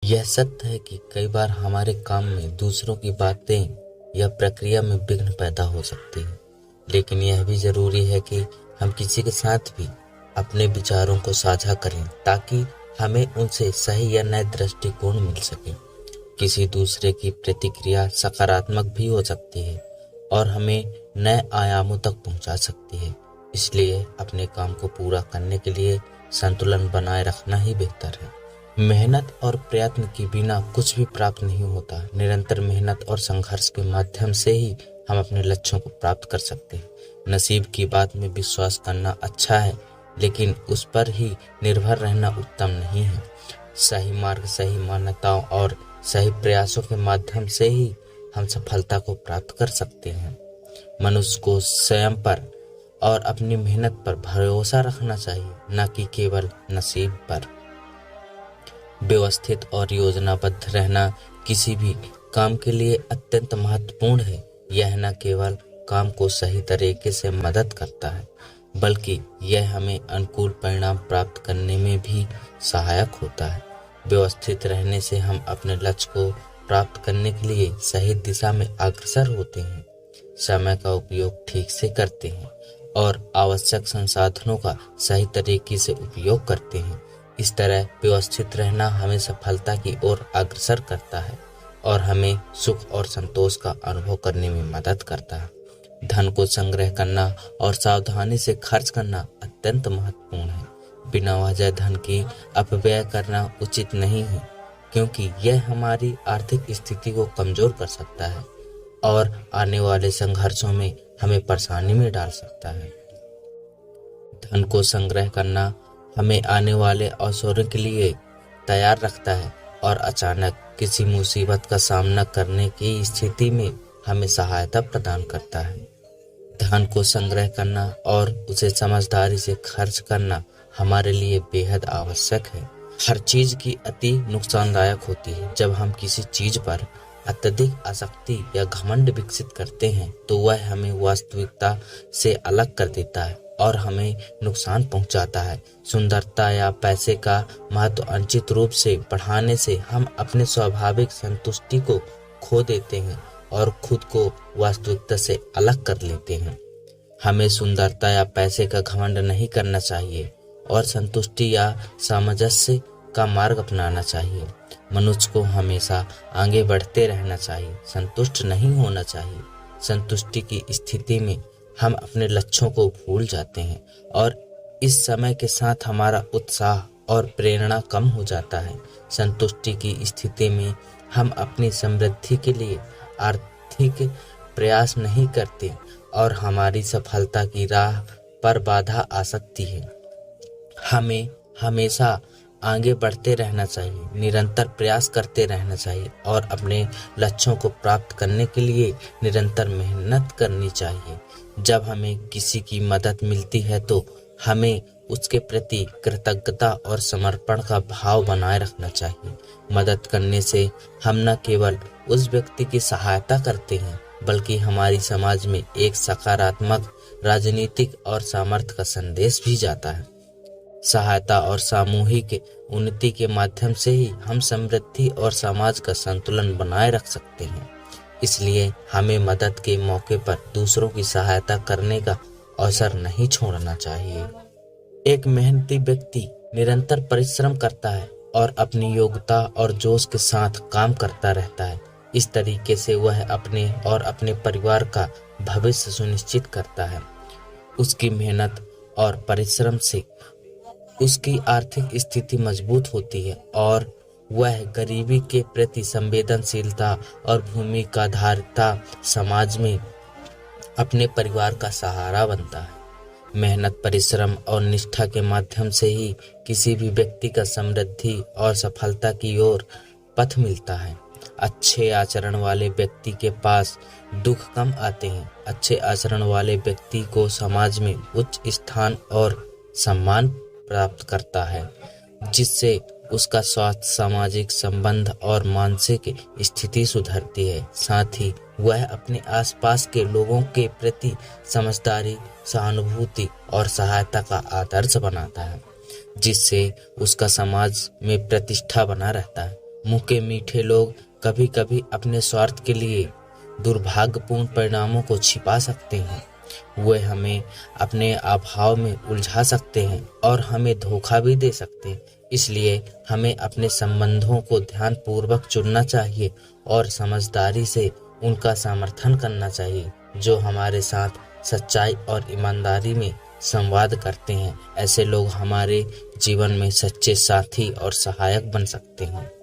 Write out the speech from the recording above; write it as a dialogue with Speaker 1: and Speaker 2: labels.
Speaker 1: यह सत्य है कि कई बार हमारे काम में दूसरों की बातें या प्रक्रिया में विघ्न पैदा हो सकती है, लेकिन यह भी जरूरी है कि हम किसी के साथ भी अपने विचारों को साझा करें ताकि हमें उनसे सही या नए दृष्टिकोण मिल सके। किसी दूसरे की प्रतिक्रिया सकारात्मक भी हो सकती है और हमें नए आयामों तक पहुंचा सकती है। इसलिए अपने काम को पूरा करने के लिए संतुलन बनाए रखना ही बेहतर है। मेहनत और प्रयत्न के बिना कुछ भी प्राप्त नहीं होता। निरंतर मेहनत और संघर्ष के माध्यम से ही हम अपने लक्ष्यों को प्राप्त कर सकते हैं। नसीब की बात में विश्वास करना अच्छा है, लेकिन उस पर ही निर्भर रहना उत्तम नहीं है। सही मार्ग, सही मान्यताओं और सही प्रयासों के माध्यम से ही हम सफलता को प्राप्त कर सकते हैं। मनुष्य को स्वयं पर और अपनी मेहनत पर भरोसा रखना चाहिए, न कि केवल नसीब पर। व्यवस्थित और योजनाबद्ध रहना किसी भी काम के लिए अत्यंत महत्वपूर्ण है। यह न केवल काम को सही तरीके से मदद करता है, बल्कि यह हमें अनुकूल परिणाम प्राप्त करने में भी सहायक होता है। व्यवस्थित रहने से हम अपने लक्ष्य को प्राप्त करने के लिए सही दिशा में अग्रसर होते हैं, समय का उपयोग ठीक से करते हैं और आवश्यक संसाधनों का सही तरीके से उपयोग करते हैं। इस तरह व्यवस्थित रहना हमें सफलता की ओर अग्रसर करता है और हमें सुख और संतोष का अनुभव करने में मदद करता है। धन को संग्रह करना और सावधानी से खर्च करना अत्यंत महत्वपूर्ण है। बिना वजह धन की अपव्यय करना उचित नहीं है, क्योंकि यह हमारी आर्थिक स्थिति को कमजोर कर सकता है और आने वाले संघर्षों में हमें परेशानी में डाल सकता है। धन को संग्रह करना हमें आने अवसरों अवसरों के लिए तैयार रखता है और अचानक किसी मुसीबत का सामना करने की स्थिति में हमें सहायता प्रदान करता है। धन को संग्रह करना और उसे समझदारी से खर्च करना हमारे लिए बेहद आवश्यक है। हर चीज की अति नुकसानदायक होती है। जब हम किसी चीज पर अत्यधिक आसक्ति या घमंड विकसित करते हैं तो वह हमें वास्तविकता से अलग कर देता है और हमें नुकसान पहुंचाता है। सुंदरता या पैसे का महत्व अनुचित रूप से बढ़ाने से हम अपने स्वाभाविक संतुष्टि को खो देते हैं और खुद को वास्तविकता से अलग कर लेते हैं। हमें सुंदरता या पैसे का घमंड नहीं करना चाहिए और संतुष्टि या सामंजस्य का मार्ग अपनाना चाहिए। मनुष्य को हमेशा आगे बढ़ते रहना चाहिए, संतुष्ट नहीं होना चाहिए। संतुष्टि की स्थिति में हम अपने लक्ष्यों को भूल जाते हैं और इस समय के साथ हमारा उत्साह और प्रेरणा कम हो जाता है। संतुष्टि की स्थिति में हम अपनी समृद्धि के लिए आर्थिक प्रयास नहीं करते और हमारी सफलता की राह पर बाधा आ सकती है। हमें हमेशा आगे बढ़ते रहना चाहिए, निरंतर प्रयास करते रहना चाहिए और अपने लक्ष्यों को प्राप्त करने के लिए निरंतर मेहनत करनी चाहिए। जब हमें किसी की मदद मिलती है तो हमें उसके प्रति कृतज्ञता और समर्पण का भाव बनाए रखना चाहिए। मदद करने से हम न केवल उस व्यक्ति की सहायता करते हैं, बल्कि हमारी समाज में एक सकारात्मक राजनीतिक और सामर्थ्य का संदेश भी जाता है। सहायता और सामूहिक उन्नति के माध्यम से ही हम समृद्धि और समाज का संतुलन बनाए रख सकते हैं। इसलिए हमें मदद के मौके पर दूसरों की सहायता करने का अवसर नहीं छोड़ना चाहिए। एक मेहनती व्यक्ति निरंतर परिश्रम करता है और अपनी योग्यता और जोश के साथ काम करता रहता है। इस तरीके से वह अपने और अपने परिवार का भविष्य सुनिश्चित करता है। उसकी मेहनत और परिश्रम से उसकी आर्थिक स्थिति मजबूत होती है और वह गरीबी के प्रति संवेदनशीलता और भूमिकाधारिता समाज में अपने परिवार का सहारा बनता है। मेहनत, परिश्रम और निष्ठा के माध्यम से ही किसी भी व्यक्ति का समृद्धि और सफलता की ओर पथ मिलता है। अच्छे आचरण वाले व्यक्ति के पास दुख कम आते हैं। अच्छे आचरण वाले व्यक्ति को समाज में उच्च स्थान और सम्मान प्राप्त करता है, जिससे उसका स्वास्थ्य, सामाजिक संबंध और मानसिक स्थिति सुधरती है। साथ ही वह अपने आसपास के लोगों के प्रति समझदारी, सहानुभूति और सहायता का आदर्श बनाता है, जिससे उसका समाज में प्रतिष्ठा बना रहता है मुंह के मीठे लोग कभी कभी अपने स्वार्थ के लिए दुर्भाग्यपूर्ण परिणामों को छिपा सकते हैं। वे हमें अपने अभाव में उलझा सकते हैं और हमें धोखा भी दे सकते हैं। इसलिए हमें अपने संबंधों को ध्यानपूर्वक चुनना चाहिए और समझदारी से उनका समर्थन करना चाहिए, जो हमारे साथ सच्चाई और ईमानदारी में संवाद करते हैं। ऐसे लोग हमारे जीवन में सच्चे साथी और सहायक बन सकते हैं।